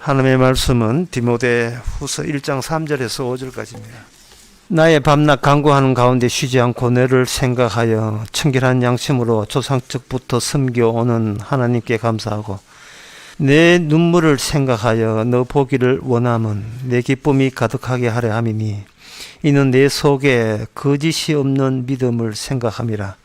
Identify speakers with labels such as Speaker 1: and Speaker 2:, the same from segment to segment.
Speaker 1: 하나님의 말씀은 디모데 후서 1장 3절에서 5절까지입니다. 나의 밤낮 간구하는 가운데 쉬지 않고 너를 생각하여 청결한 양심으로 조상적부터 섬겨오는 하나님께 감사하고 내 눈물을 생각하여 너 보기를 원함은 내 기쁨이 가득하게 하려 함이니 이는 내 속에 거짓이 없는 믿음을 생각함이라.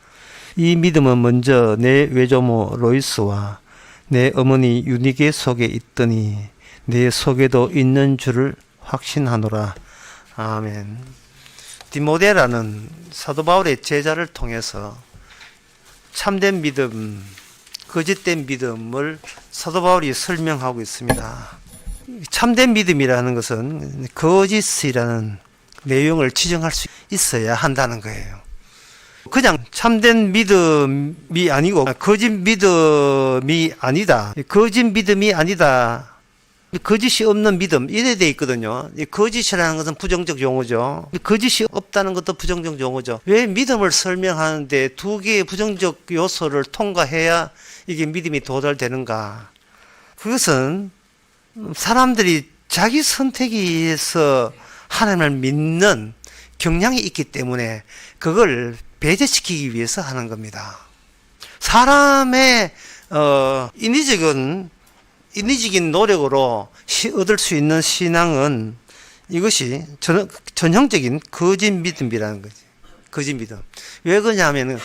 Speaker 1: 이 믿음은 먼저 내 외조모 로이스와 내 어머니 유니게 속에 있더니 내 속에도 있는 줄을 확신하노라. 아멘. 디모데라는 사도 바울의 제자를 통해서 참된 믿음, 거짓된 믿음을 사도 바울이 설명하고 있습니다. 참된 믿음이라는 것은 거짓이라는 내용을 지정할 수 있어야 한다는 거예요. 그냥 참된 믿음이 아니고 거짓 믿음이 아니다. 거짓 믿음이 아니다. 거짓이 없는 믿음 이래 돼 있거든요. 거짓이라는 것은 부정적 용어죠. 거짓이 없다는 것도 부정적 용어죠. 왜 믿음을 설명하는데 두 개의 부정적 요소를 통과해야 이게 믿음이 도달되는가? 그것은 사람들이 자기 선택에 의해서 하나님을 믿는 경향이 있기 때문에 그걸 배제시키기 위해서 하는 겁니다. 사람의 인위적인 노력으로 얻을 수 있는 신앙은 이것이 전형적인 거짓 믿음이라는 거지. 거짓 믿음. 왜 그러냐면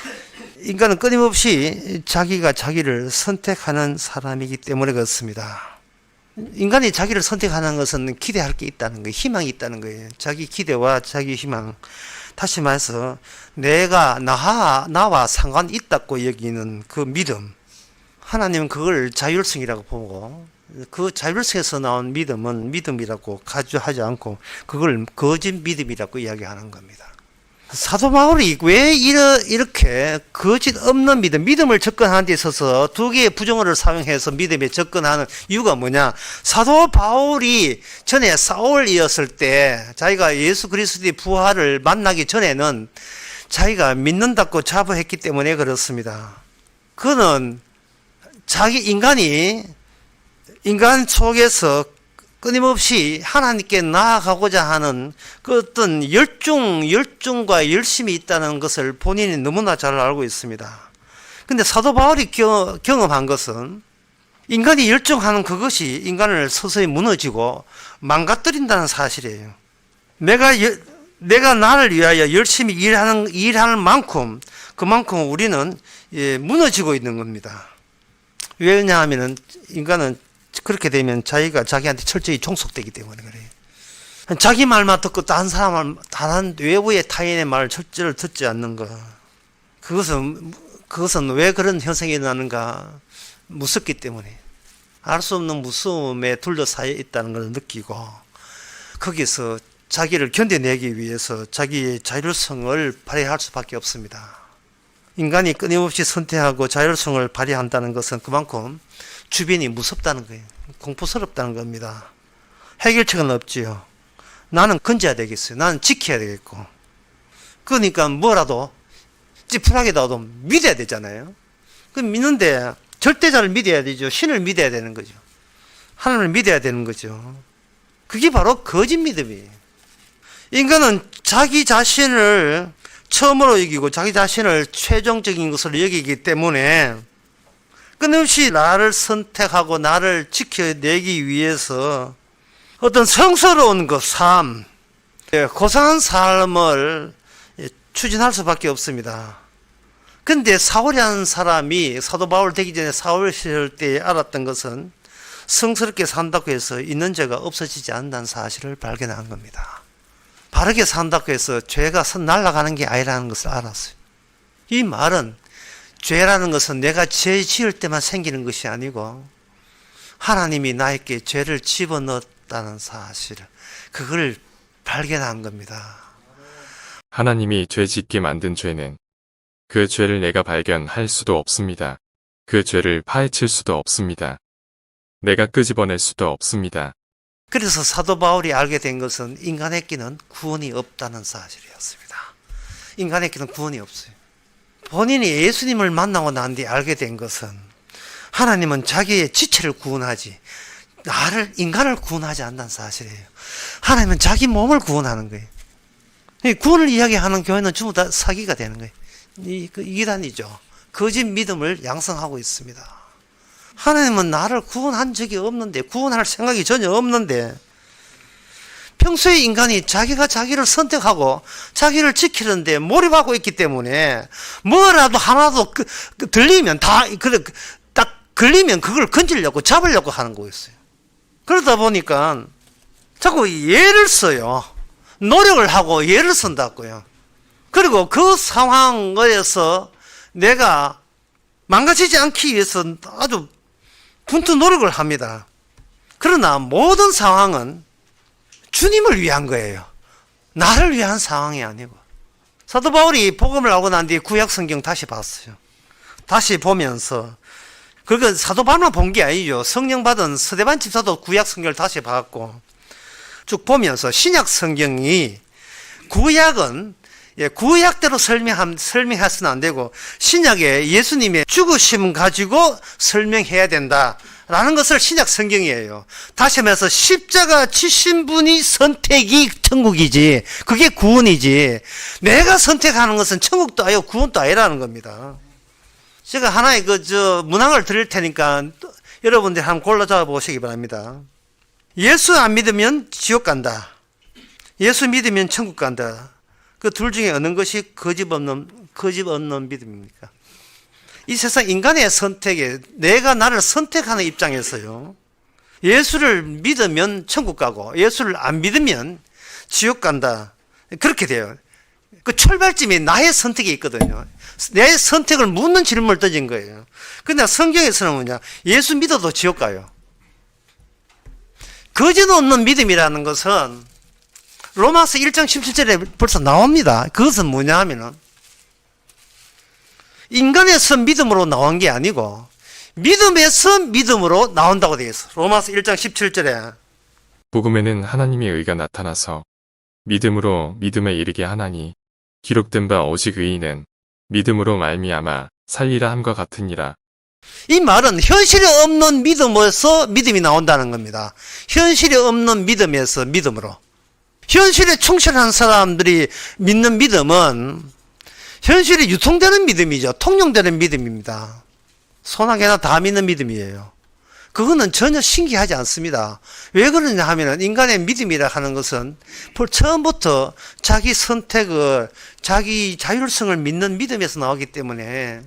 Speaker 1: 인간은 끊임없이 자기가 자기를 선택하는 사람이기 때문에 그렇습니다. 인간이 자기를 선택하는 것은 기대할 게 있다는 거예요. 희망이 있다는 거예요. 자기 기대와 자기 희망. 다시 말해서 내가 나와 상관 있다고 여기는 그 믿음. 하나님은 그걸 자율성이라고 보고 그 자율성에서 나온 믿음은 믿음이라고 가주하지 않고 그걸 거짓 믿음이라고 이야기하는 겁니다. 사도 바울이 왜 이렇게 거짓 없는 믿음을 접근하는 데 있어서 두 개의 부정어를 사용해서 믿음에 접근하는 이유가 뭐냐? 사도 바울이 전에 사울이었을 때 자기가 예수 그리스도의 부활을 만나기 전에는 자기가 믿는다고 자부했기 때문에 그렇습니다. 그는 인간 속에서 끊임없이 하나님께 나아가고자 하는 그 어떤 열중과 열심이 있다는 것을 본인이 너무나 잘 알고 있습니다. 근데 사도 바울이 경험한 것은 인간이 열중하는 그것이 인간을 서서히 무너지고 망가뜨린다는 사실이에요. 내가 나를 위하여 열심히 일하는 만큼 그만큼 우리는 무너지고 있는 겁니다. 왜냐하면 인간은 그렇게 되면 자기가 자기한테 철저히 종속되기 때문에 그래요. 자기 말만 듣고 다른 외부의 타인의 말을 철저히 듣지 않는 것. 그것은 왜 그런 현상이 일어나는가? 무섭기 때문에. 알 수 없는 무서움에 둘러싸여 있다는 걸 느끼고 거기서 자기를 견뎌내기 위해서 자기의 자율성을 발휘할 수밖에 없습니다. 인간이 끊임없이 선택하고 자율성을 발휘한다는 것은 그만큼 주변이 무섭다는 거예요. 공포스럽다는 겁니다. 해결책은 없지요. 나는 건져야 되겠어요. 나는 지켜야 되겠고. 그러니까 뭐라도 찌푸하게라도 믿어야 되잖아요. 그 믿는데 절대자를 믿어야 되죠. 신을 믿어야 되는 거죠. 하나님을 믿어야 되는 거죠. 그게 바로 거짓 믿음이에요. 인간은 자기 자신을 처음으로 여기고 자기 자신을 최종적인 것으로 여기기 때문에 끊임없이 나를 선택하고 나를 지켜내기 위해서 어떤 성스러운 삶, 고상한 삶을 추진할 수밖에 없습니다. 근데 사울이라는 사람이 사도 바울 되기 전에 사울 시절 때 알았던 것은 성스럽게 산다고 해서 있는 죄가 없어지지 않는다는 사실을 발견한 겁니다. 바르게 산다고 해서 죄가 날아가는 게 아니라는 것을 알았어요. 이 말은 죄라는 것은 내가 죄 지을 때만 생기는 것이 아니고 하나님이 나에게 죄를 집어넣었다는 사실, 그걸 발견한 겁니다.
Speaker 2: 하나님이 죄 짓게 만든 죄는 그 죄를 내가 발견할 수도 없습니다. 그 죄를 파헤칠 수도 없습니다. 내가 끄집어낼 수도 없습니다.
Speaker 1: 그래서 사도 바울이 알게 된 것은 인간에게는 구원이 없다는 사실이었습니다. 인간에게는 구원이 없어요. 본인이 예수님을 만나고 난 뒤에 알게 된 것은 하나님은 자기의 지체를 구원하지 인간을 구원하지 않는다는 사실이에요. 하나님은 자기 몸을 구원하는 거예요. 이 구원을 이야기하는 교회는 전부 다 사기가 되는 거예요. 이단이죠. 거짓 믿음을 양성하고 있습니다. 하나님은 나를 구원한 적이 없는데, 구원할 생각이 전혀 없는데, 평소에 인간이 자기가 자기를 선택하고 자기를 지키는데 몰입하고 있기 때문에 뭐라도 하나도 들리면 딱 걸리면 그걸 건지려고 잡으려고 하는 거였어요. 그러다 보니까 자꾸 예를 써요. 노력을 하고 예를 쓴다고요. 그리고 그 상황에서 내가 망가지지 않기 위해서 아주 분투 노력을 합니다. 그러나 모든 상황은 주님을 위한 거예요. 나를 위한 상황이 아니고. 사도 바울이 복음을 알고 난 뒤에 구약 성경 다시 봤어요. 다시 보면서, 그거 사도 바울만 본 게 아니죠. 성령 받은 스데반 집사도 구약 성경을 다시 봤고, 쭉 보면서 신약 성경이 구약은 구약대로 설명해서는 안 되고 신약에 예수님의 죽으심 가지고 설명해야 된다라는 것을 신약 성경이에요. 다시 말해서 십자가 지신 분이 선택이 천국이지, 그게 구원이지, 내가 선택하는 것은 천국도 아니고 구원도 아니라는 겁니다. 제가 하나의 문항을 드릴 테니까 여러분들 한번 골라 잡아 보시기 바랍니다. 예수 안 믿으면 지옥 간다, 예수 믿으면 천국 간다. 그 둘 중에 어느 것이 거짓 없는 믿음입니까? 이 세상 인간의 선택에, 내가 나를 선택하는 입장에서요, 예수를 믿으면 천국 가고 예수를 안 믿으면 지옥 간다, 그렇게 돼요. 그 출발점이 나의 선택이 있거든요. 내 선택을 묻는 질문을 던진 거예요. 그런데 성경에서는 뭐냐, 예수 믿어도 지옥 가요. 거짓 없는 믿음이라는 것은 로마서 1장 17절에 벌써 나옵니다. 그것은 뭐냐 하면은 인간에서 믿음으로 나온 게 아니고 믿음에서 믿음으로 나온다고 되어 있어. 로마서 1장 17절에
Speaker 2: 복음에는 하나님의 의가 나타나서 믿음으로 믿음에 이르게 하나니 기록된 바 오직 의인은 믿음으로 말미암아 살리라 함과 같으니라.
Speaker 1: 이 말은 현실이 없는 믿음에서 믿음이 나온다는 겁니다. 현실이 없는 믿음에서 믿음으로. 현실에 충실한 사람들이 믿는 믿음은 현실이 유통되는 믿음이죠. 통용되는 믿음입니다. 소나게나 다 믿는 믿음이에요. 그거는 전혀 신기하지 않습니다. 왜 그러냐 하면 인간의 믿음이라 하는 것은 처음부터 자기 선택을, 자기 자율성을 믿는 믿음에서 나오기 때문에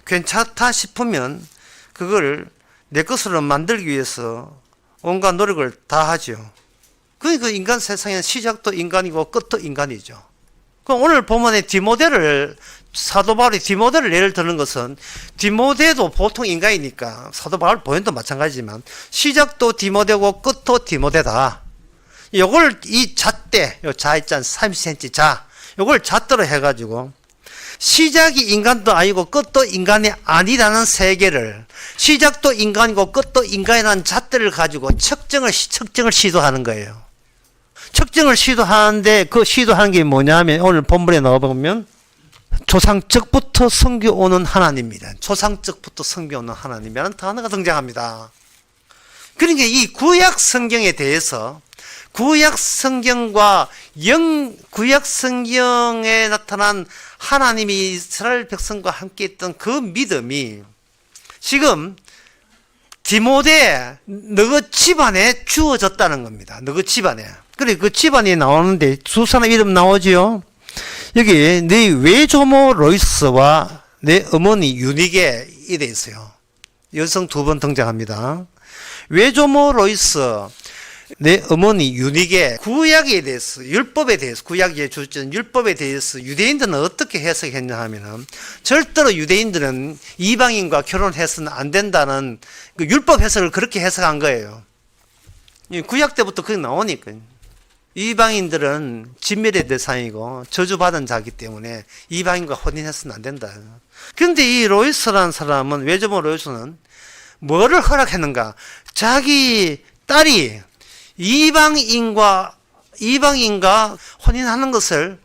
Speaker 1: 괜찮다 싶으면 그걸 내 것으로 만들기 위해서 온갖 노력을 다 하죠. 그러니까 인간 세상에는 시작도 인간이고 끝도 인간이죠. 그럼 오늘 본문의 사도 바울이 디모데를 예를 드는 것은, 디모데도 보통 인간이니까 사도 바울 본인도 마찬가지지만 시작도 디모데고 끝도 디모데다. 요걸 이 잣대, 요 자 있잖아, 30cm 자, 요걸 잣대로 해가지고 시작이 인간도 아니고 끝도 인간이 아니라는 세계를, 시작도 인간이고 끝도 인간이라는 잣대를 가지고 측정을 시도하는 거예요. 측정을 시도하는데 그 시도하는 게 뭐냐 하면 오늘 본문에 나와보면 조상적부터 섬겨오는 하나님이란, 조상적부터 섬겨오는 하나님이라는 단어가 등장합니다. 그러니까 이 구약 성경에 대해서 구약 성경에 나타난 하나님이 이스라엘 백성과 함께 있던 그 믿음이 지금 디모데 너희 집안에 주어졌다는 겁니다. 너희 집안에. 그래, 그 집안이 나오는데 두 사람 이름 나오지요. 여기 네 외조모 로이스와 내 어머니 유니게 이래 있어요. 여성 두 번 등장합니다. 외조모 로이스, 내 어머니 유니게. 구약에 대해서, 율법에 대해서, 구약에 주전 율법에 대해서 유대인들은 어떻게 해석했냐 하면은, 절대로 유대인들은 이방인과 결혼해서는 안 된다는 그 율법 해석을 그렇게 해석한 거예요. 구약 때부터 그게 나오니까. 이방인들은 진멸의 대상이고 저주받은 자이기 때문에 이방인과 혼인해서는 안 된다. 그런데 이 로이스라는 사람은, 외조모 로이스는 뭐를 허락했는가? 자기 딸이 이방인과 혼인하는 것을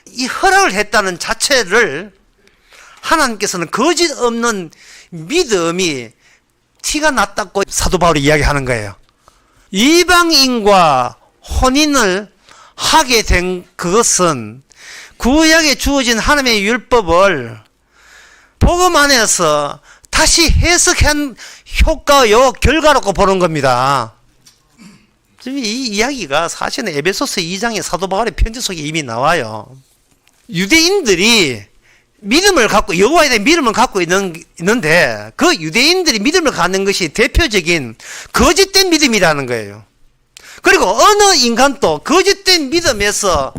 Speaker 1: 이 허락을 했다는 자체를 하나님께서는 거짓 없는 믿음이 티가 났다고 사도 바울이 이야기하는 거예요. 이방인과 혼인을 하게 된 그것은 구약에 주어진 하나님의 율법을 복음 안에서 다시 해석한 효과요 결과라고 보는 겁니다. 지금 이 이야기가 사실은 에베소서 2장의 사도 바울의 편지 속에 이미 나와요. 유대인들이 믿음을 갖고 여호와에 대한 믿음을 갖고 있는데 그 유대인들이 믿음을 갖는 것이 대표적인 거짓된 믿음이라는 거예요. 그리고 어느 인간도 거짓된 믿음에서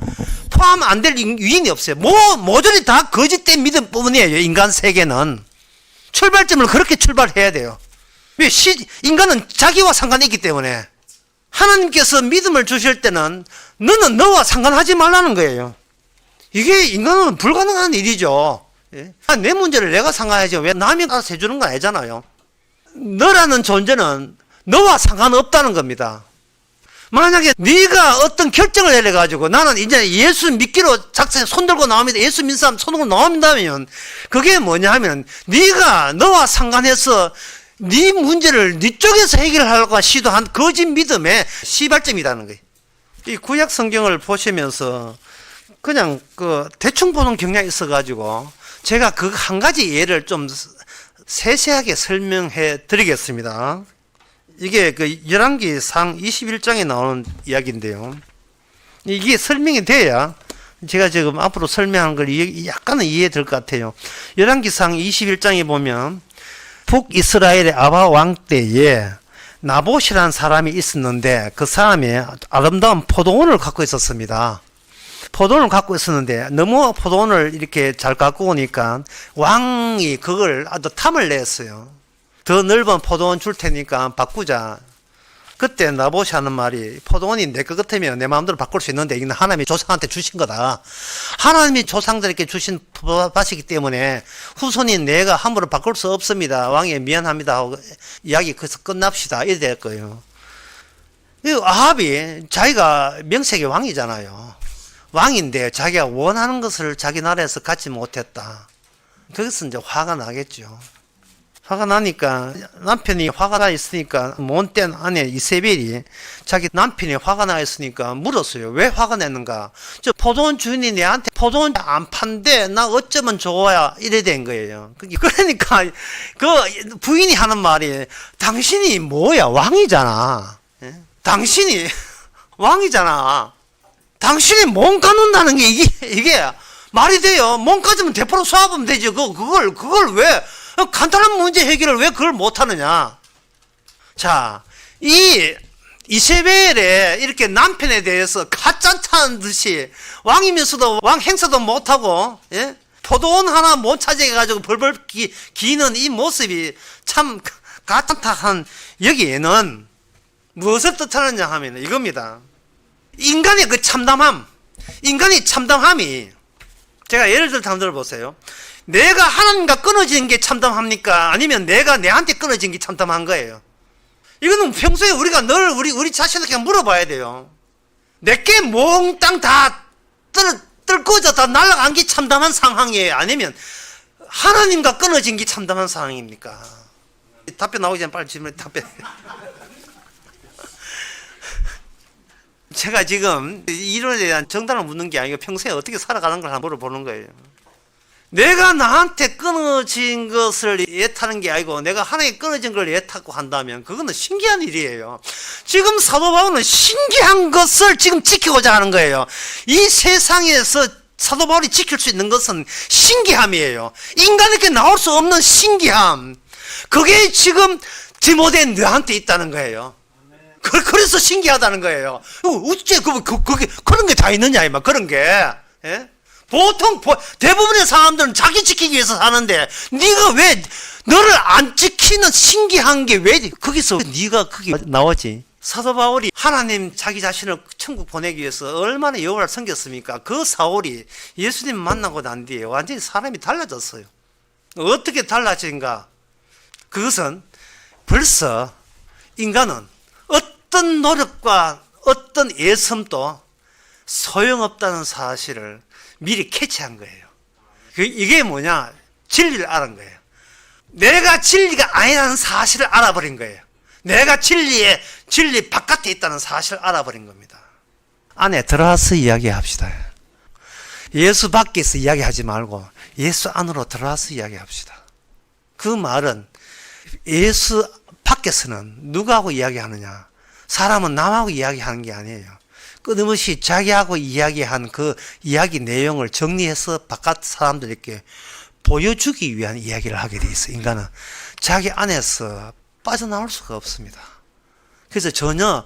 Speaker 1: 포함 안 될 유인이 없어요. 모조리 다 거짓된 믿음뿐이에요. 인간 세계는 출발점을 그렇게 출발해야 돼요. 왜? 인간은 자기와 상관이 있기 때문에 하나님께서 믿음을 주실 때는 너는 너와 상관하지 말라는 거예요. 이게 인간은 불가능한 일이죠. 예? 내 문제를 내가 상관하지 왜 남이 알아서 해주는 건 아니잖아요. 너라는 존재는 너와 상관없다는 겁니다. 만약에 네가 어떤 결정을 내려가지고 나는 이제 예수 믿기로 작성해 손들고 나옵니다. 예수 믿는 사람 손들고 나온다면 그게 뭐냐 하면 네가 너와 상관해서 네 문제를 네 쪽에서 해결하려고 시도한 거짓 믿음의 시발점이라는 거예요. 이 구약 성경을 보시면서 그냥 대충 보는 경향이 있어가지고 제가 그 한 가지 예를 좀 세세하게 설명해 드리겠습니다. 이게 열왕기상 21장에 나오는 이야기인데요. 이게 설명이 돼야 제가 지금 앞으로 설명하는 걸 약간은 이해될 것 같아요. 열왕기상 21장에 보면 북이스라엘의 아바 왕 때에 나봇이라는 사람이 있었는데 그 사람이 아름다운 포도원을 갖고 있었습니다. 포도원을 갖고 있었는데 너무 포도원을 이렇게 잘 갖고 오니까 왕이 그걸 아주 탐을 냈어요. 더 넓은 포도원 줄 테니까 바꾸자. 그때 나봇이 하는 말이 포도원이 내 것 같으면 내 마음대로 바꿀 수 있는데 이건 하나님이 조상한테 주신 거다. 하나님이 조상들에게 주신 밭이기 때문에 후손인 내가 함부로 바꿀 수 없습니다. 왕이 미안합니다 하고 이야기 거기서 끝납시다. 이래 될 거예요. 아합이 자기가 명색의 왕이잖아요. 왕인데 자기가 원하는 것을 자기 나라에서 갖지 못했다. 거기서 이제 화가 나겠죠. 화가 나니까 남편이 화가 나 있으니까 못된 아내 이세벨이 자기 남편이 화가 나 있으니까 물었어요. 왜 화가 냈는가? 저 포도원 주인이 내한테 포도원 안 판대 나 어쩌면 좋아야 이래 된 거예요. 그러니까 그 부인이 하는 말이 당신이 뭐야 왕이잖아. 예? 당신이 왕이잖아. 당신이 몸 가눈다는 게 이게 말이 돼요. 몸 가지면 대포로 쏘아보면 되지. 그걸 왜 간단한 문제 해결을 왜 그걸 못하느냐. 자, 이세벨의 이렇게 남편에 대해서 가짠타는 듯이 왕이면서도 왕 행세도 못하고, 예? 포도원 하나 못 차지해가지고 벌벌 기는 이 모습이 참 가짠타한 여기에는 무엇을 뜻하느냐 하면 이겁니다. 인간의 그 참담함, 인간의 참담함이 제가 예를 들어 한번 들어보세요. 내가 하나님과 끊어지는 게 참담합니까? 아니면 내가 내한테 끊어진 게 참담한 거예요? 이거는 평소에 우리가 늘 우리 자신에게 물어봐야 돼요. 내게 몽땅 다 뜰거져 다 날아간 게 참담한 상황이에요? 아니면 하나님과 끊어진 게 참담한 상황입니까? 답변 나오기 전에 빨리 질문 답변. 제가 지금 이론에 대한 정답을 묻는 게 아니고 평소에 어떻게 살아가는 걸 한번 물어보는 거예요. 내가 나한테 끊어진 것을 애타는 게 아니고 내가 하나님께 끊어진 걸 애타고 한다면 그거는 신기한 일이에요. 지금 사도 바울은 신기한 것을 지금 지키고자 하는 거예요. 이 세상에서 사도 바울이 지킬 수 있는 것은 신기함이에요. 인간에게 나올 수 없는 신기함. 그게 지금 디모데 너한테 있다는 거예요. 그래서 신기하다는 거예요. 어째 그런 게 다 있느냐 이 말 그런 게. 예? 보통 대부분의 사람들은 자기 지키기 위해서 사는데 네가 왜 너를 안 지키는 신기한 게 왜 거기서 네가 그게 나오지? 사도 바울이 하나님 자기 자신을 천국 보내기 위해서 얼마나 여호와를 섬겼습니까? 그 사울이 예수님 만나고 난 뒤에 완전히 사람이 달라졌어요. 어떻게 달라진가? 그것은 벌써 인간은 어떤 노력과 어떤 애씀도 소용없다는 사실을 미리 캐치한 거예요. 이게 뭐냐? 진리를 알은 거예요. 내가 진리가 아니라는 사실을 알아버린 거예요. 내가 진리 바깥에 있다는 사실을 알아버린 겁니다. 안에 들어와서 이야기합시다. 예수 밖에서 이야기하지 말고 예수 안으로 들어와서 이야기합시다. 그 말은 예수 밖에서는 누구하고 이야기하느냐? 사람은 남하고 이야기하는 게 아니에요. 끊임없이 자기하고 이야기한 그 이야기 내용을 정리해서 바깥 사람들에게 보여주기 위한 이야기를 하게 돼 있어요. 인간은 자기 안에서 빠져나올 수가 없습니다. 그래서 전혀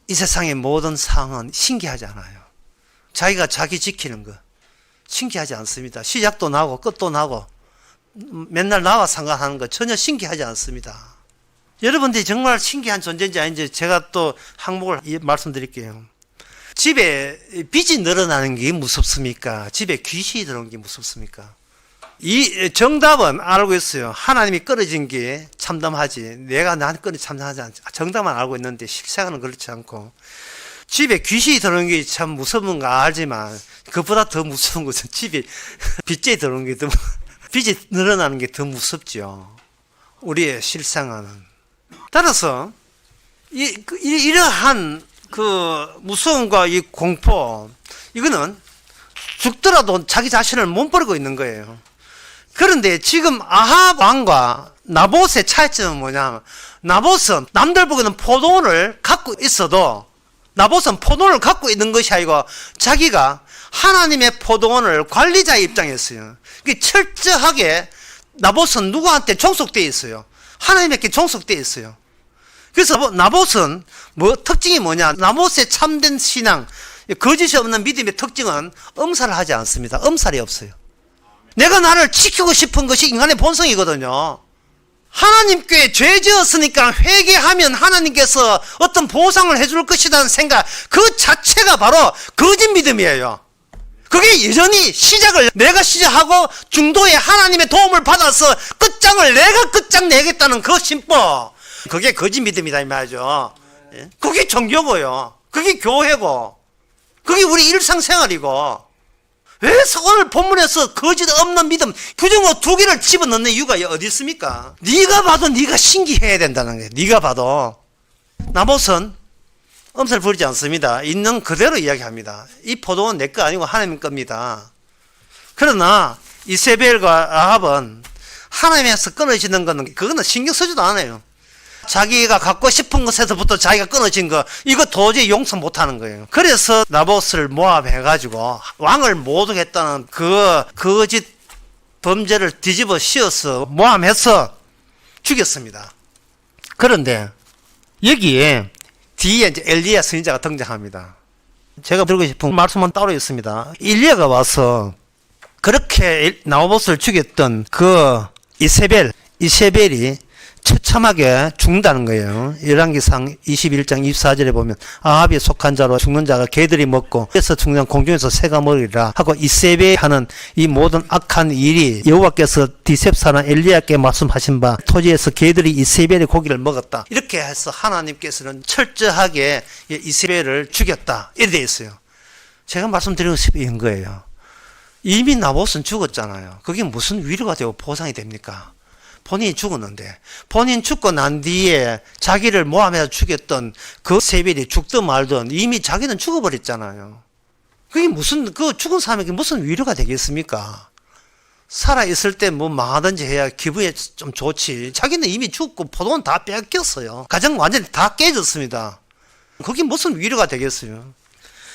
Speaker 1: 이 세상의 모든 상황은 신기하지 않아요. 자기가 자기 지키는 거 신기하지 않습니다. 시작도 나고 끝도 나고 맨날 나와 상관하는 거 전혀 신기하지 않습니다. 여러분들이 정말 신기한 존재인지 아닌지 제가 또 항목을 말씀드릴게요. 집에 빚이 늘어나는 게 무섭습니까? 집에 귀신이 들어오는 게 무섭습니까? 이 정답은 알고 있어요. 하나님이 끊어진 게 참담하지. 내가 나한테 끊어진 참담하지 않지. 정답만 알고 있는데 실생활은 그렇지 않고. 집에 귀신이 들어오는 게 참 무서운 거 알지만 그보다 더 무서운 것은 집에 빚이 들어오는 게 더, 빚이 늘어나는 게 더 무섭죠. 우리의 실생활은. 따라서 이러한 그 무서움과 이 공포, 이거는 죽더라도 자기 자신을 못 버리고 있는 거예요. 그런데 지금 아합 왕과 나봇의 차이점은 뭐냐면, 나봇은 남들 보기에는 포도원을 갖고 있어도 나봇은 포도원을 갖고 있는 것이 아니고 자기가 하나님의 포도원을 관리자의 입장이었어요. 철저하게 나봇은 누구한테 종속되어 있어요. 하나님에게 종속되어 있어요. 그래서 나봇은 특징이 뭐냐? 나봇의 참된 신앙, 거짓이 없는 믿음의 특징은 엄살을 하지 않습니다. 엄살이 없어요. 내가 나를 지키고 싶은 것이 인간의 본성이거든요. 하나님께 죄 지었으니까 회개하면 하나님께서 어떤 보상을 해줄 것이라는 생각, 그 자체가 바로 거짓 믿음이에요. 그게 여전히 내가 시작하고 중도에 하나님의 도움을 받아서 끝장을 내가 끝장내겠다는 그 심보, 그게 거짓 믿음이다 이 말이죠. 그게 종교고요. 그게 교회고. 그게 우리 일상생활이고. 왜 오늘 본문에서 거짓 없는 믿음 규정어 2개를 집어넣는 이유가 어디 있습니까? 네가 봐도 네가 신기해야 된다는 거예요. 네가 봐도. 나봇은 엄살 부리지 않습니다. 있는 그대로 이야기합니다. 이 포도원 내 거 아니고 하나님 겁니다. 그러나 이세벨과 아합은 하나님에서 끊어지는 거는 그거는 신경 쓰지도 않아요. 자기가 갖고 싶은 것에서부터 자기가 끊어진 거, 이거 도저히 용서 못하는 거예요. 그래서 나봇을 모함해가지고 왕을 모독했다는 그 거짓 범죄를 뒤집어 씌워서 모함해서 죽였습니다. 그런데 여기에 뒤에 이제 엘리야 선지자가 등장합니다. 제가 드리고 싶은 말씀은 따로 있습니다. 엘리야가 와서 그렇게 나봇을 죽였던 그 이세벨이 처참하게 죽는다는 거예요. 열왕기상 21장 24절에 보면 아합에 속한 자로 죽는 자가 개들이 먹고 그래서 죽는 공중에서 새가 먹으리라 하고 이세벨 하는 이 모든 악한 일이 여호와께서 디셉사나 엘리야께 말씀하신 바 토지에서 개들이 이세벨의 고기를 먹었다. 이렇게 해서 하나님께서는 철저하게 이세벨을 죽였다. 이렇게 되어 있어요. 제가 말씀드리고 싶은 거예요. 이미 나봇은 죽었잖아요. 그게 무슨 위로가 되고 보상이 됩니까? 본인이 죽었는데, 본인 죽고 난 뒤에 자기를 모함해서 죽였던 그 세벨이 죽든 말든 이미 자기는 죽어버렸잖아요. 그게 그 죽은 사람에게 무슨 위로가 되겠습니까? 살아있을 때 뭐 망하든지 해야 기분이 좀 좋지. 자기는 이미 죽고 포도원 다 뺏겼어요. 가정 완전히 다 깨졌습니다. 그게 무슨 위로가 되겠어요?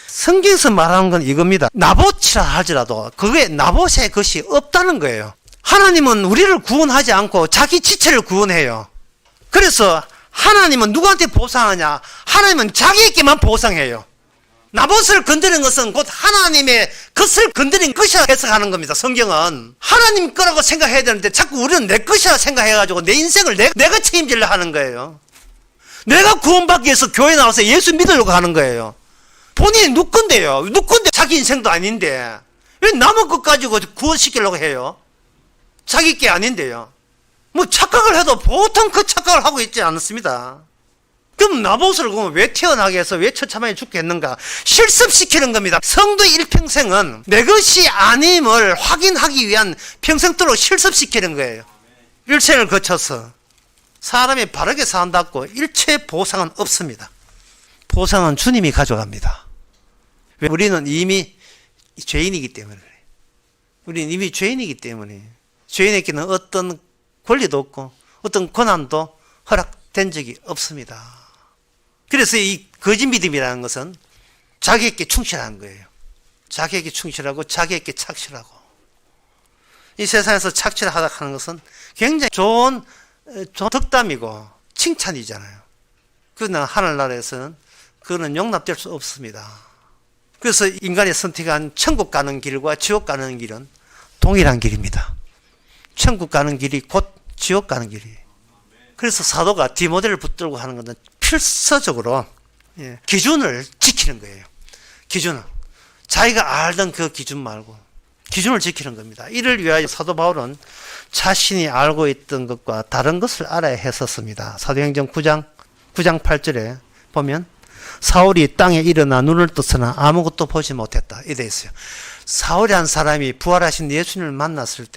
Speaker 1: 성경에서 말하는 건 이겁니다. 나봇이라 할지라도 그게 나봇의 것이 없다는 거예요. 하나님은 우리를 구원하지 않고 자기 지체를 구원해요. 그래서 하나님은 누구한테 보상하냐? 하나님은 자기에게만 보상해요. 나봇을 건드린 것은 곧 하나님의 것을 건드린 것이라 해석하는 겁니다. 성경은 하나님 거라고 생각해야 되는데 자꾸 우리는 내 것이라 생각해가지고 내 인생을 내가 책임지려 하는 거예요. 내가 구원받기 위해서 교회 나와서 예수 믿으려고 하는 거예요. 본인이 누군데요? 누군데 자기 인생도 아닌데 왜 남의 것 가지고 구원시키려고 해요? 자기 게 아닌데요. 뭐 착각을 해도 보통 그 착각을 하고 있지 않습니다. 그럼 나봇을 왜 태어나게 해서 왜 처참하게 죽게 했는가? 실습시키는 겁니다. 성도의 일평생은 내 것이 아님을 확인하기 위한 평생도록 실습시키는 거예요. 일생을 거쳐서 사람이 바르게 산다고 일체 보상은 없습니다. 보상은 주님이 가져갑니다. 왜? 우리는 이미 죄인이기 때문에 그래요. 우리는 이미 죄인이기 때문에 죄인에게는 어떤 권리도 없고 어떤 권한도 허락된 적이 없습니다. 그래서 이 거짓 믿음이라는 것은 자기에게 충실한 거예요. 자기에게 충실하고 자기에게 착실하고. 이 세상에서 착실하다 하는 것은 굉장히 좋은 덕담이고 칭찬이잖아요. 그러나 하늘나라에서는 그거는 용납될 수 없습니다. 그래서 인간이 선택한 천국 가는 길과 지옥 가는 길은 동일한 길입니다. 천국 가는 길이 곧 지옥 가는 길이에요. 그래서 사도가 디모데를 붙들고 하는 것은 필서적으로 기준을 지키는 거예요. 기준을. 자기가 알던 그 기준 말고 기준을 지키는 겁니다. 이를 위하여 사도 바울은 자신이 알고 있던 것과 다른 것을 알아야 했었습니다. 사도행전 9장 8절에 보면 사울이 땅에 일어나 눈을 뜨서나 아무것도 보지 못했다. 이래 있어요. 사울이라는 사람이 부활하신 예수님을 만났을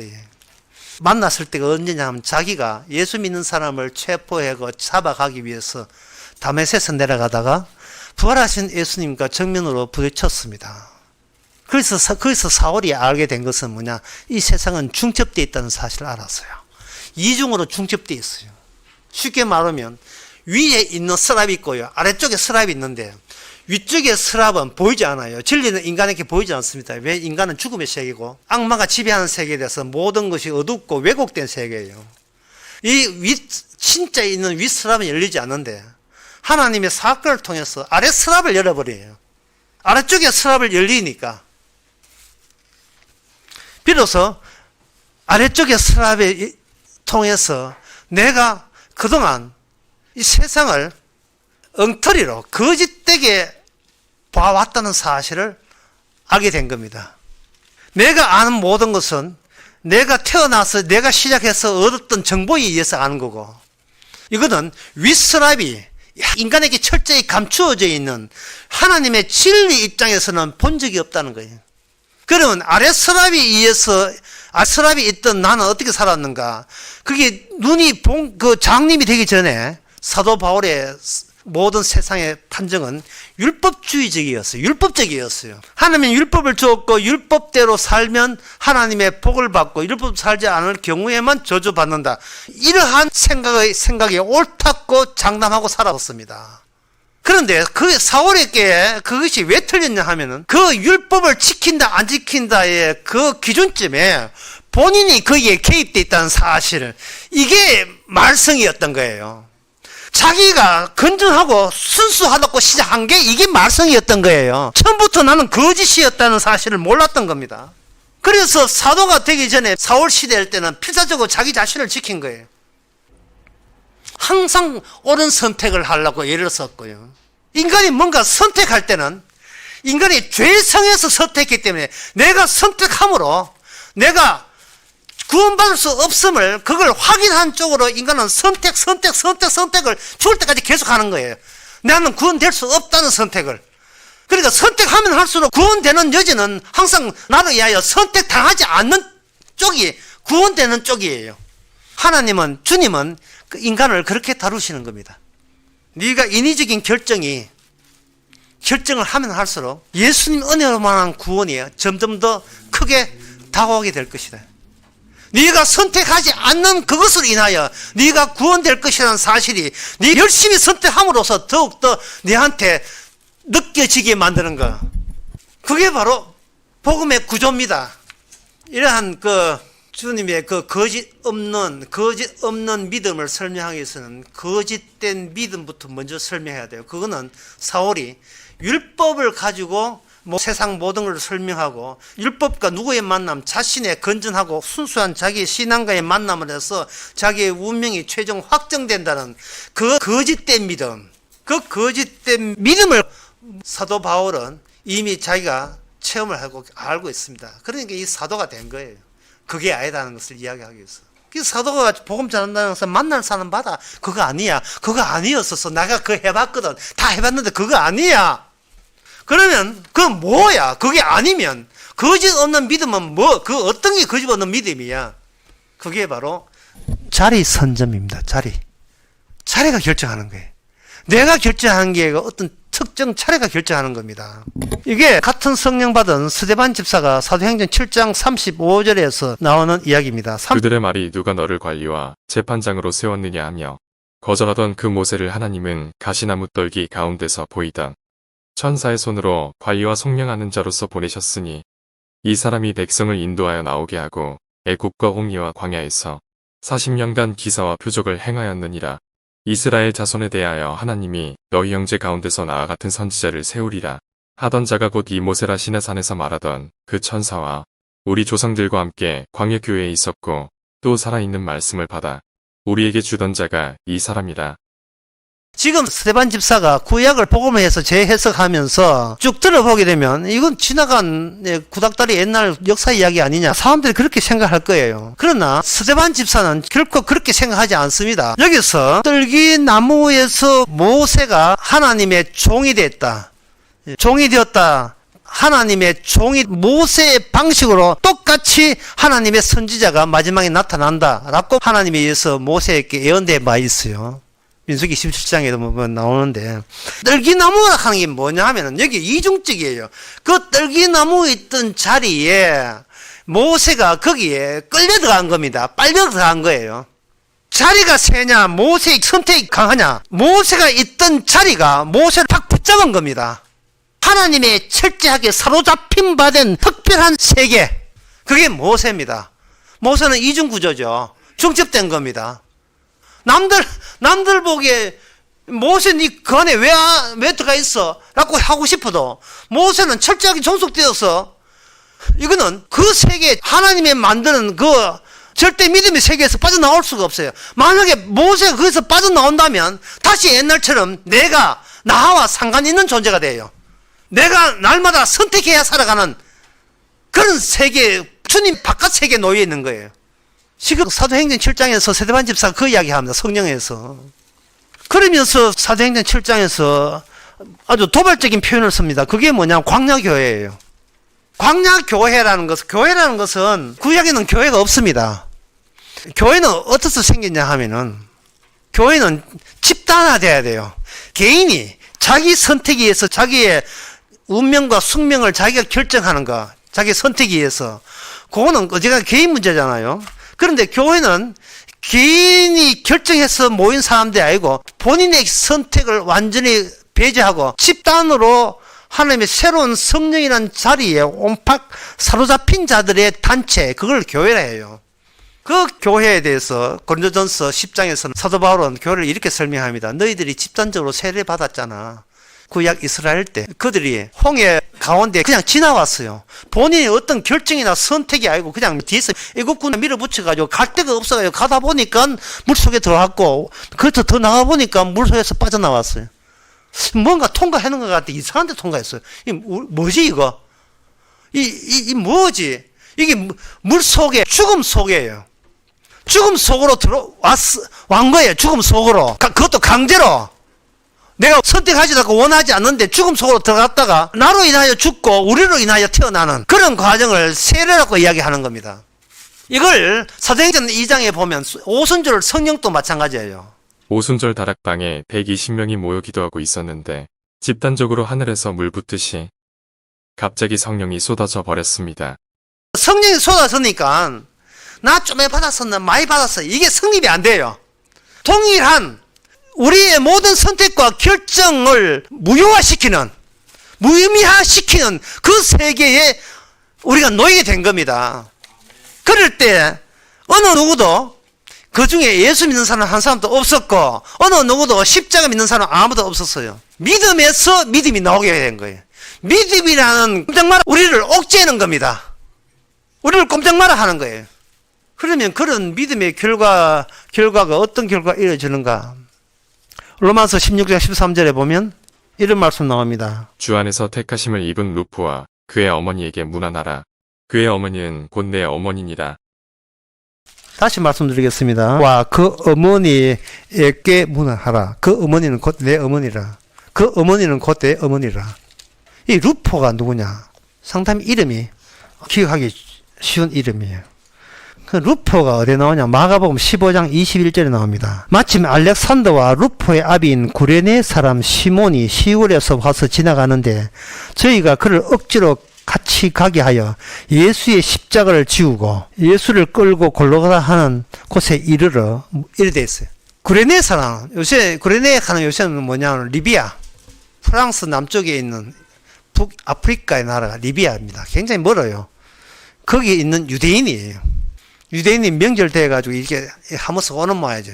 Speaker 1: 때가 언제냐면 자기가 예수 믿는 사람을 체포하고 잡아가기 위해서 다메섹에서 내려가다가 부활하신 예수님과 정면으로 부딪혔습니다. 그래서 거기서 사울이 알게 된 것은 뭐냐? 이 세상은 중첩되어 있다는 사실을 알았어요. 이중으로 중첩되어 있어요. 쉽게 말하면 위에 있는 서랍이 있고요. 아래쪽에 서랍이 있는데 위쪽의 서랍은 보이지 않아요. 진리는 인간에게 보이지 않습니다. 왜? 인간은 죽음의 세계고 악마가 지배하는 세계에 대해서 모든 것이 어둡고 왜곡된 세계예요. 진짜 있는 윗 서랍은 열리지 않는데 하나님의 사건을 통해서 아래 서랍을 열어버려요. 아래쪽에 서랍을 열리니까 비로소 아래쪽의 서랍을 통해서 내가 그동안 이 세상을 엉터리로 거짓되게 봐왔다는 사실을 알게 된 겁니다. 내가 아는 모든 것은 내가 태어나서 내가 시작해서 얻었던 정보에 의해서 아는 거고, 이거는 윗서랍이 인간에게 철저히 감추어져 있는 하나님의 진리 입장에서는 본 적이 없다는 거예요. 그러면 아랫서랍에 의해서 아랫서랍이 있던 나는 어떻게 살았는가? 그게 눈이 장님이 되기 전에 사도 바울의 모든 세상의 판정은 율법적이었어요. 하나님은 율법을 주었고 율법대로 살면 하나님의 복을 받고 율법 살지 않을 경우에만 저주받는다. 이러한 생각이 옳다고 장담하고 살아왔습니다. 그런데 그 사울에게 그것이 왜 틀렸냐 하면은 그 율법을 지킨다 안 지킨다의 그 기준점에 본인이 거기에 개입되어 있다는 사실, 이게 말썽이었던 거예요. 자기가 건전하고 순수하다고 시작한 게 이게 말썽이었던 거예요. 처음부터 나는 거짓이었다는 사실을 몰랐던 겁니다. 그래서 사도가 되기 전에 사울 시대일 때는 필사적으로 자기 자신을 지킨 거예요. 항상 옳은 선택을 하려고 애를 썼고요. 인간이 뭔가 선택할 때는 인간이 죄성에서 선택했기 때문에 내가 선택함으로 내가 구원받을 수 없음을 그걸 확인한 쪽으로 인간은 선택을 죽을 때까지 계속 하는 거예요. 나는 구원될 수 없다는 선택을. 그러니까 선택하면 할수록 구원되는 여지는 항상 나를 위하여 선택당하지 않는 쪽이 구원되는 쪽이에요. 하나님은, 주님은 그 인간을 그렇게 다루시는 겁니다. 네가 인위적인 결정을 하면 할수록 예수님 은혜로만한 구원이 점점 더 크게 다가오게 될 것이다. 네가 선택하지 않는 그것으로 인하여 네가 구원될 것이라는 사실이 네 열심히 선택함으로써 더욱더 네한테 느껴지게 만드는 거. 그게 바로 복음의 구조입니다. 이러한 주님의 거짓 없는 믿음을 설명하기 위해서는 거짓된 믿음부터 먼저 설명해야 돼요. 그거는 사울이 율법을 가지고 세상 모든 걸 설명하고 율법과 누구의 만남, 자신의 건전하고 순수한 자기의 신앙과의 만남을 해서 자기의 운명이 최종 확정된다는 그 거짓된 믿음, 그 거짓된 믿음을 사도 바울은 이미 자기가 체험을 하고 알고 있습니다. 그러니까 이 사도가 된 거예요. 그게 아니다는 것을 이야기하기 위해서. 그래서 사도가 복음 전한다는 것은 만날 사람 받아. 그거 아니야. 그거 아니었었어. 내가 그거 해봤거든. 다 해봤는데 그거 아니야. 그러면 그건 뭐야? 그게 아니면 거짓 없는 믿음은 뭐? 그 어떤 게 거짓 없는 믿음이야? 그게 바로 자리 선점입니다. 자리. 차례가 결정하는 거예요. 내가 결정하는 게 어떤 특정 차례가 결정하는 겁니다. 이게 같은 성령 받은 스데반 집사가 사도행전 7장 35절에서 나오는 이야기입니다.
Speaker 2: 그들의 말이 누가 너를 관리와 재판장으로 세웠느냐 하며 거절하던 그 모세를 하나님은 가시나무 떨기 가운데서 보이던 천사의 손으로 관리와 속량하는 자로서 보내셨으니 이 사람이 백성을 인도하여 나오게 하고 애굽과 홍해와 광야에서 40년간 기사와 표적을 행하였느니라. 이스라엘 자손에 대하여 하나님이 너희 형제 가운데서 나와 같은 선지자를 세우리라 하던 자가 곧 이 모세라 시내산에서 말하던 그 천사와 우리 조상들과 함께 광야교회에 있었고 또 살아있는 말씀을 받아 우리에게 주던 자가 이 사람이라.
Speaker 1: 지금 스데반 집사가 구약을 복음해서 재해석하면서 쭉 들어보게 되면 이건 지나간 구닥다리 옛날 역사 이야기 아니냐, 사람들이 그렇게 생각할 거예요. 그러나 스데반 집사는 결코 그렇게 생각하지 않습니다. 여기서 떨기나무에서 모세가 하나님의 종이 됐다, 종이 되었다, 하나님의 종이 모세의 방식으로 똑같이 하나님의 선지자가 마지막에 나타난다 라고 하나님에 의해서 모세에게 예언된 바 있어요. 민수기 17장에도 보면 나오는데, 떨기나무가 하는 게 뭐냐 하면은 여기 이중적이에요. 그 떨기나무에 있던 자리에 모세가 거기에 끌려 들어간 겁니다. 빨려 들어간 거예요. 자리가 세냐, 모세의 선택이 강하냐, 모세가 있던 자리가 모세를 탁 붙잡은 겁니다. 하나님의 철저하게 사로잡힌 바 된 특별한 세계, 그게 모세입니다. 모세는 이중구조죠. 중첩된 겁니다. 남들 보기에 모세 니 그 안에 왜 들어가 있어? 라고 하고 싶어도 모세는 철저하게 종속되어서 이거는 그 세계, 하나님의 만드는 그 절대 믿음의 세계에서 빠져나올 수가 없어요. 만약에 모세가 거기서 빠져나온다면 다시 옛날처럼 내가 나와 상관 있는 존재가 돼요. 내가 날마다 선택해야 살아가는 그런 세계, 주님 바깥 세계에 놓여 있는 거예요. 지금 사도행전 7장에서 스데반 집사가 그 이야기 합니다. 성령에서. 그러면서 사도행전 7장에서 아주 도발적인 표현을 씁니다. 그게 뭐냐, 광야교회예요. 광야교회라는 것은 구약에는 교회가 없습니다. 교회는 어떻게 생겼냐 하면은, 교회는 집단화돼야 돼요. 개인이 자기 선택에 의해서 자기의 운명과 숙명을 자기가 결정하는 거, 자기 선택에 의해서. 그거는 어제가 개인 문제잖아요. 그런데 교회는 개인이 결정해서 모인 사람들이 아니고 본인의 선택을 완전히 배제하고 집단으로 하나님의 새로운 성령이라는 자리에 온팍 사로잡힌 자들의 단체, 그걸 교회라 해요. 그 교회에 대해서 고린도전서 10장에서는 사도 바울은 교회를 이렇게 설명합니다. 너희들이 집단적으로 세례 받았잖아. 구약 이스라엘 때 그들이 홍해 가운데 그냥 지나왔어요. 본인의 어떤 결정이나 선택이 아니고 그냥 뒤에서 애국군에 밀어붙여가지고 갈 데가 없어가지고 가다 보니까 물속에 들어갔고, 그렇다 더 나가보니까 물속에서 빠져나왔어요. 뭔가 통과하는 것 같아. 이상한 데 통과했어요. 이 뭐지 이거? 이 뭐지? 이게 물속에, 죽음 속에요. 죽음 속으로 왔 거예요. 죽음 속으로. 그것도 강제로. 내가 선택하지도 않고 원하지 않는데 죽음 속으로 들어갔다가 나로 인하여 죽고 우리로 인하여 태어나는 그런 과정을 세례라고 이야기하는 겁니다. 이걸 사도행전 2장에 보면 오순절 성령도 마찬가지예요.
Speaker 2: 오순절 다락방에 120명이 모여 기도하고 있었는데 집단적으로 하늘에서 물 붓듯이 갑자기 성령이 쏟아져 버렸습니다.
Speaker 1: 성령이 쏟아지니까 나 좀 받았었나 많이 받았어, 이게 성립이 안 돼요. 동일한 우리의 모든 선택과 결정을 무효화시키는, 무의미화시키는 그 세계에 우리가 놓이게 된 겁니다. 그럴 때 어느 누구도 그 중에 예수 믿는 사람 한 사람도 없었고 어느 누구도 십자가 믿는 사람 아무도 없었어요. 믿음에서 믿음이 나오게 된 거예요. 믿음이라는 꼼짝 마라 우리를 옥죄는 겁니다. 우리를 꼼짝 마라 하는 거예요. 그러면 그런 믿음의 결과가 어떤 결과가 이루어지는가? 로마서 16장 13절에 보면 이런 말씀 나옵니다.
Speaker 2: 주 안에서 택하심을 입은 루프와 그의 어머니에게 문안하라. 그의 어머니는 곧 내 어머니니라.
Speaker 1: 다시 말씀드리겠습니다. 와, 그 어머니에게 문안하라. 그 어머니는 곧 내 어머니라. 그 어머니는 곧 내 어머니라. 이 루포가 누구냐? 상당히 이름이 기억하기 쉬운 이름이에요. 그 루포가 어디에 나오냐? 마가복음 15장 21절에 나옵니다. 마침 알렉산더와 루포의 아비인 구레네 사람 시몬이 시골에서 와서 지나가는데 저희가 그를 억지로 같이 가게 하여 예수의 십자가를 지우고 예수를 끌고 골고다 하는 곳에 이르러 이래 돼 있어요. 구레네 사람, 구레네 하는 요새는 뭐냐면 리비아, 프랑스 남쪽에 있는 북아프리카의 나라가 리비아입니다. 굉장히 멀어요. 거기에 있는 유대인이에요. 유대인이 명절 돼가지고 이렇게 하면서 오는 모양이죠.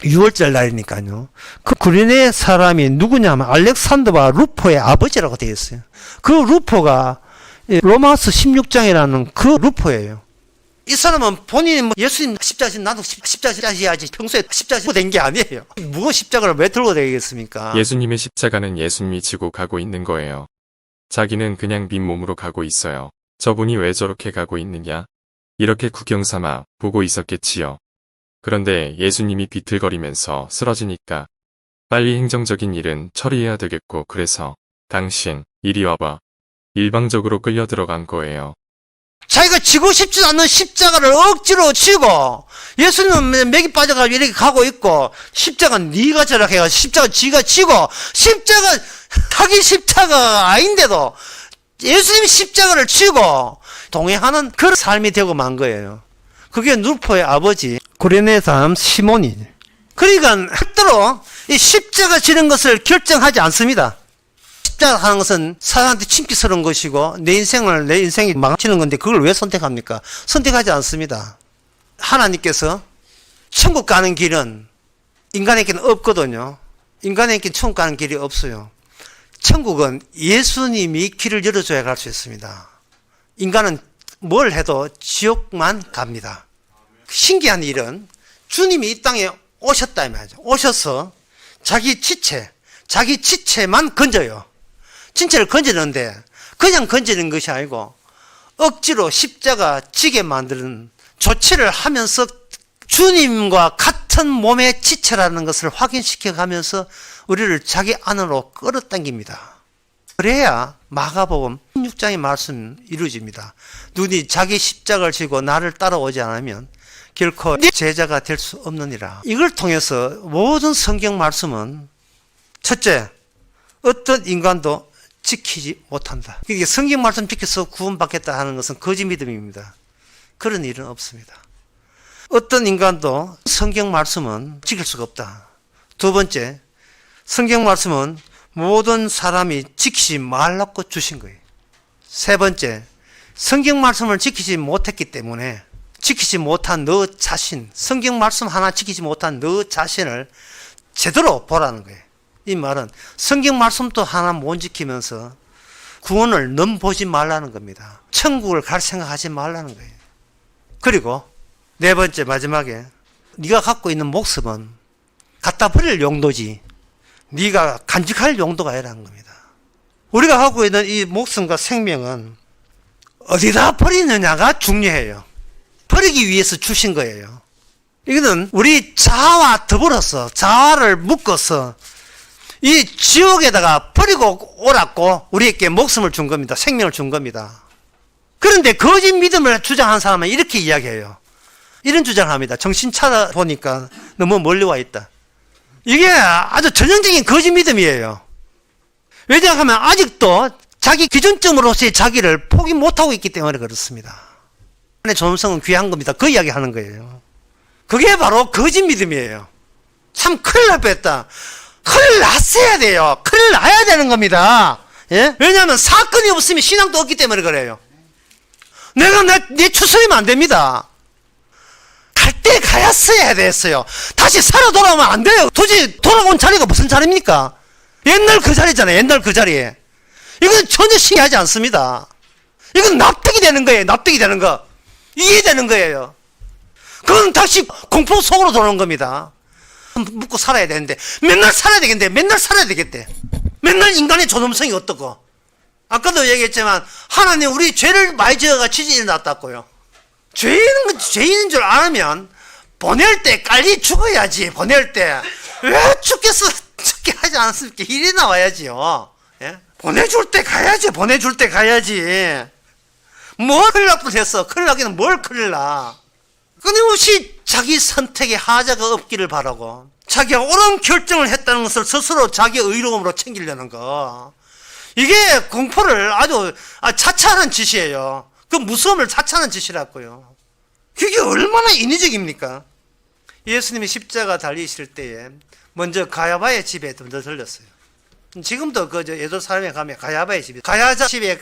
Speaker 1: 6월절 날이니까요. 그 구레네 사람이 누구냐면 알렉산더와 루포의 아버지라고 되어 있어요. 그 루포가 로마서 16장이라는 그 루포예요. 이 사람은 본인이 예수님 십자가 나도 십자가 지야지 평소에 십자가 지고 된 게 아니에요. 무슨 십자가를 왜 들고 다니겠습니까?
Speaker 2: 예수님의 십자가는 예수님이 지고 가고 있는 거예요. 자기는 그냥 빈몸으로 가고 있어요. 저분이 왜 저렇게 가고 있느냐? 이렇게 구경 삼아 보고 있었겠지요. 그런데 예수님이 비틀거리면서 쓰러지니까 빨리 행정적인 일은 처리해야 되겠고 그래서 당신 이리 와봐. 일방적으로 끌려 들어간 거예요.
Speaker 1: 자기가 지고 싶지 않는 십자가를 억지로 지고 예수님은 맥이 빠져가지고 이렇게 가고 있고 십자가 네가 저렇게 해가지고 십자가 지가 지고 십자가 자기 십자가가 아닌데도 예수님이 십자가를 지고 동행하는 그런 삶이 되고 만 거예요. 그게 루포의 아버지 구레네 사람 시몬이. 그러니까 절대로 이 십자가 지는 것을 결정하지 않습니다. 십자가 하는 것은 사람한테 침기스러운 것이고 내 인생이 망치는 건데 그걸 왜 선택합니까? 선택하지 않습니다. 하나님께서 천국 가는 길은 인간에게는 없거든요. 인간에게 천국 가는 길이 없어요. 천국은 예수님이 길을 열어줘야 갈 수 있습니다. 인간은 뭘 해도 지옥만 갑니다. 신기한 일은 주님이 이 땅에 오셨다 이 말이죠. 오셔서 자기 지체만 건져요. 진체를 건지는데 그냥 건지는 것이 아니고 억지로 십자가 지게 만드는 조치를 하면서 주님과 같은 몸의 지체라는 것을 확인시켜 가면서 우리를 자기 안으로 끌어당깁니다. 그래야 마가복음 16장의 말씀 이루어집니다. 누구니 자기 십자가를 지고 나를 따라오지 않으면 결코 네 제자가 될 수 없느니라. 이걸 통해서 모든 성경 말씀은 첫째, 어떤 인간도 지키지 못한다. 이게 성경 말씀 지켜서 구원받겠다 하는 것은 거짓 믿음입니다. 그런 일은 없습니다. 어떤 인간도 성경 말씀은 지킬 수가 없다. 두 번째, 성경 말씀은 모든 사람이 지키지 말라고 주신 거예요. 세 번째, 성경 말씀을 지키지 못했기 때문에 지키지 못한 너 자신, 성경 말씀 하나 지키지 못한 너 자신을 제대로 보라는 거예요. 이 말은 성경 말씀도 하나 못 지키면서 구원을 넘보지 말라는 겁니다. 천국을 갈 생각하지 말라는 거예요. 그리고 네 번째 마지막에 네가 갖고 있는 목숨은 갖다 버릴 용도지 네가 간직할 용도가 아니라는 겁니다. 우리가 갖고 있는 이 목숨과 생명은 어디다 버리느냐가 중요해요. 버리기 위해서 주신 거예요. 이거는 우리 자아와 더불어서 자아를 묶어서 이 지옥에다가 버리고 오라고 우리에게 목숨을 준 겁니다. 생명을 준 겁니다. 그런데 거짓 믿음을 주장한 사람은 이렇게 이야기해요. 이런 주장을 합니다. 정신 차려보니까 너무 멀리 와 있다. 이게 아주 전형적인 거짓 믿음이에요. 왜냐하면 아직도 자기 기준점으로서의 자기를 포기 못하고 있기 때문에 그렇습니다. 안의 존엄성은 귀한 겁니다. 그 이야기 하는 거예요. 그게 바로 거짓 믿음이에요. 참 큰일 날 뻔했다. 큰일 났어야 돼요. 큰일 나야 되는 겁니다. 예? 왜냐하면 사건이 없으면 신앙도 없기 때문에 그래요. 내가 내 추스리면 안 됩니다. 갈 때 가야어야 됐어요. 다시 살아 돌아오면 안 돼요. 도저히 돌아온 자리가 무슨 자리입니까? 옛날 그 자리잖아요. 옛날 그 자리에. 이건 전혀 신기하지 않습니다. 이건 납득이 되는 거예요. 납득이 되는 거. 이해되는 거예요. 그건 다시 공포 속으로 들어오는 겁니다. 묻고 살아야 되는데 맨날 살아야 되겠는데 맨날 살아야 되겠대. 맨날 인간의 존엄성이 어떻고. 아까도 얘기했지만 하나님 우리 죄를 많이 지어가 지진이 났다고요. 죄인인 줄 알면 보낼 때 빨리 죽어야지. 보낼 때 왜 죽게 하지 않았습니까? 일이 나와야지요. 예? 보내줄 때 가야지. 보내줄 때 가야지. 뭐 큰일 날 뻔했어. 큰일 나기는 뭘 큰일 나. 끊임없이 자기 선택에 하자가 없기를 바라고 자기가 옳은 결정을 했다는 것을 스스로 자기 의로움으로 챙기려는 거. 이게 공포를 아주 자처하는 짓이에요. 그 무서움을 자처하는 짓이라고요. 그게 얼마나 인위적입니까? 예수님이 십자가 달리실 때에 먼저 가야바의 집에 먼저 들렸어요. 지금도 그 예루살렘에 가면 가야바의 집에 가야자 집에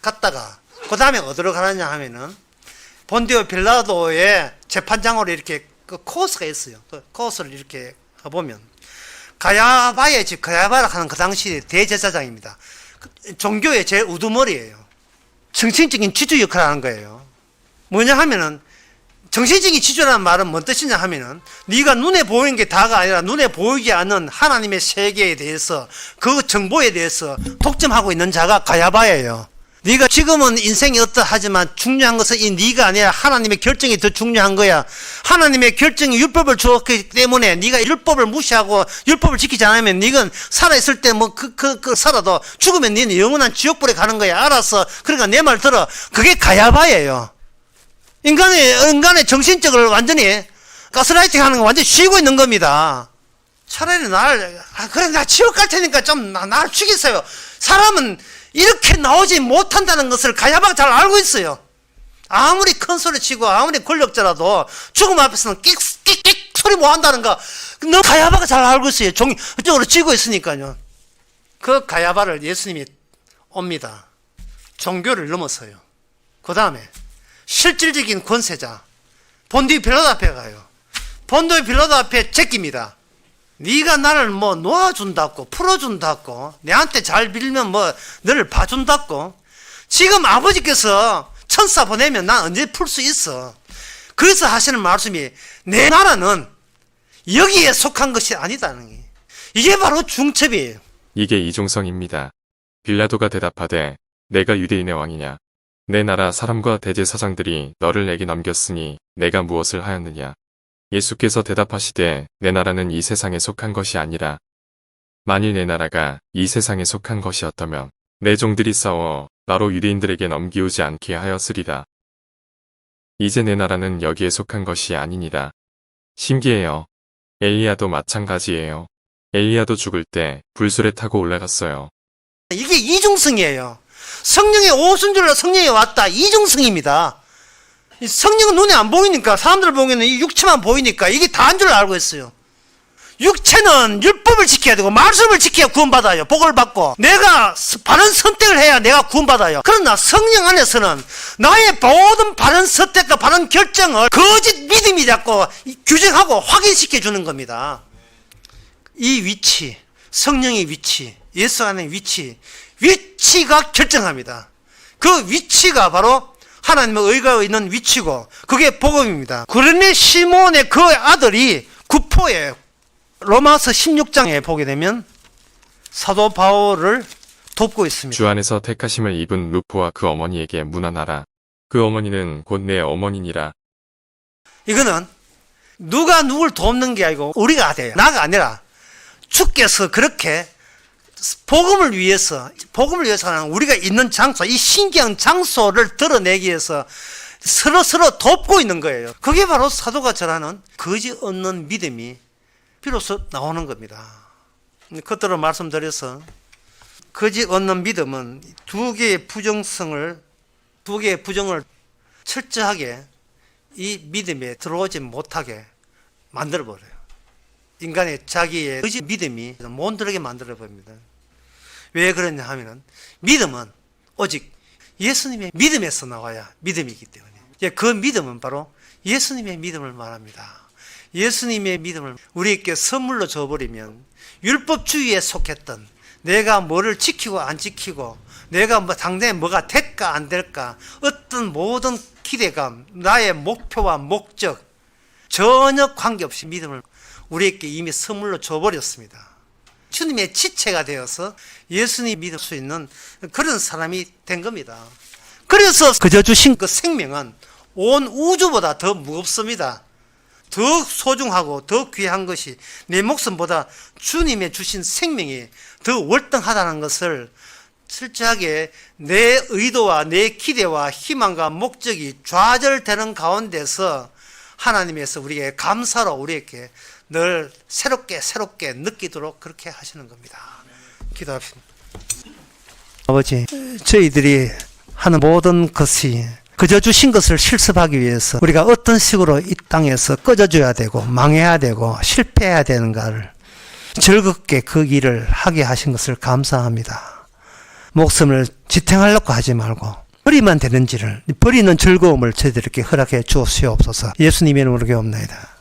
Speaker 1: 갔다가 그 다음에 어디로 가느냐 하면은 본디오 빌라도의 재판장으로 이렇게 그 코스가 있어요. 그 코스를 이렇게 가보면 가야바의 집, 가야바라 하는 그 당시 대제사장입니다. 종교의 제일 우두머리예요. 정신적인 지주 역할을 하는 거예요. 뭐냐 하면은 정신적인 지주라는 말은 뭔 뜻이냐 하면은 네가 눈에 보이는 게 다가 아니라 눈에 보이지 않는 하나님의 세계에 대해서 그 정보에 대해서 독점하고 있는 자가 가야바예요. 네가 지금은 인생이 어떠하지만 중요한 것은 이 네가 아니라 하나님의 결정이 더 중요한 거야. 하나님의 결정이 율법을 주었기 때문에 네가 율법을 무시하고 율법을 지키지 않으면 네가 살아있을 때 살아도 죽으면 네는 영원한 지옥불에 가는 거야. 알았어. 그러니까 내 말 들어. 그게 가야바예요. 인간의 정신적을 완전히 가스라이팅 하는 거 완전히 쉬고 있는 겁니다. 차라리 그래, 나 지옥 갈 테니까 좀 날 죽이세요. 사람은 이렇게 나오지 못한다는 것을 가야바가 잘 알고 있어요. 아무리 큰 소리 치고 아무리 권력자라도 죽음 앞에서는 끽끽끽 소리 못 한다는 거, 너 가야바가 잘 알고 있어요. 이쪽으로 쥐고 있으니까요. 그 가야바를 예수님이 옵니다. 종교를 넘어서요. 그 다음에 실질적인 권세자 본디오 빌라도 앞에 가요. 본디오 빌라도 앞에 제낍니다. 네가 나를 놓아준다고 풀어준다고 내한테 잘 빌면 너를 봐준다고 지금 아버지께서 천사 보내면 난 언제 풀 수 있어. 그래서 하시는 말씀이 내 나라는 여기에 속한 것이 아니다는 게 이게 바로 중첩이에요.
Speaker 2: 이게 이중성입니다. 빌라도가 대답하되 내가 유대인의 왕이냐? 내 나라 사람과 대제사장들이 너를 내게 넘겼으니 내가 무엇을 하였느냐? 예수께서 대답하시되 내 나라는 이 세상에 속한 것이 아니라 만일 내 나라가 이 세상에 속한 것이었다면 내 종들이 싸워 나로 유대인들에게 넘기우지 않게 하였으리라. 이제 내 나라는 여기에 속한 것이 아니니라. 신기해요. 엘리야도 마찬가지예요. 엘리야도 죽을 때 불술에 타고 올라갔어요.
Speaker 1: 이게 이중성이에요. 성령의 오순절로 성령이 왔다. 이중성입니다. 성령은 눈에 안 보이니까 사람들 보기에는 이 육체만 보이니까 이게 다인 줄 알고 있어요. 육체는 율법을 지켜야 되고 말씀을 지켜야 구원받아요. 복을 받고 내가 바른 선택을 해야 내가 구원받아요. 그러나 성령 안에서는 나의 모든 바른 선택과 바른 결정을 거짓 믿음이 자꾸 규정하고 확인시켜 주는 겁니다. 이 위치, 성령의 위치, 예수 안의 위치가 결정합니다. 그 위치가 바로 하나님의 의가 있는 위치고 그게 복음입니다. 그러니 시몬의 그 아들이 구포예요. 로마서 16장에 보게 되면 사도 바울을 돕고 있습니다.
Speaker 2: 주 안에서 택하심을 입은 루포와 그 어머니에게 문안하라. 그 어머니는 곧 내 어머니니라.
Speaker 1: 이거는 누가 누굴 돕는 게 아니고 우리가 돼요. 나가 아니라 주께서 그렇게 복음을 위해서는 우리가 있는 장소, 이 신기한 장소를 드러내기 위해서 서로 돕고 있는 거예요. 그게 바로 사도가 전하는 거짓 없는 믿음이 비로소 나오는 겁니다. 그대로 말씀드려서 거짓 없는 믿음은 두 개의 부정을 철저하게 이 믿음에 들어오지 못하게 만들어버려요. 인간의 자기의 거짓 믿음이 못 들게 만들어버립니다. 왜 그러냐 하면은 믿음은 오직 예수님의 믿음에서 나와야 믿음이기 때문에 그 믿음은 바로 예수님의 믿음을 말합니다. 예수님의 믿음을 우리에게 선물로 줘버리면 율법주의에 속했던 내가 뭐를 지키고 안 지키고 내가 당장에 뭐가 될까 안 될까 어떤 모든 기대감 나의 목표와 목적 전혀 관계없이 믿음을 우리에게 이미 선물로 줘버렸습니다. 주님의 지체가 되어서 예수님이 믿을 수 있는 그런 사람이 된 겁니다. 그래서 그저 주신 그 생명은 온 우주보다 더 무겁습니다. 더 소중하고 더 귀한 것이 내 목숨보다 주님의 주신 생명이 더 월등하다는 것을 철저하게 내 의도와 내 기대와 희망과 목적이 좌절되는 가운데서 하나님에서 우리에게 감사로 우리에게 늘 새롭게 느끼도록 그렇게 하시는 겁니다. 기도합시다. 아버지, 저희들이 하는 모든 것이 그저 주신 것을 실습하기 위해서 우리가 어떤 식으로 이 땅에서 꺼져줘야 되고 망해야 되고 실패해야 되는가를 즐겁게 그 일을 하게 하신 것을 감사합니다. 목숨을 지탱하려고 하지 말고 버리면 되는지를, 버리는 즐거움을 저희들에게 허락해 주옵소서. 예수님의 이름으로 기도합니다.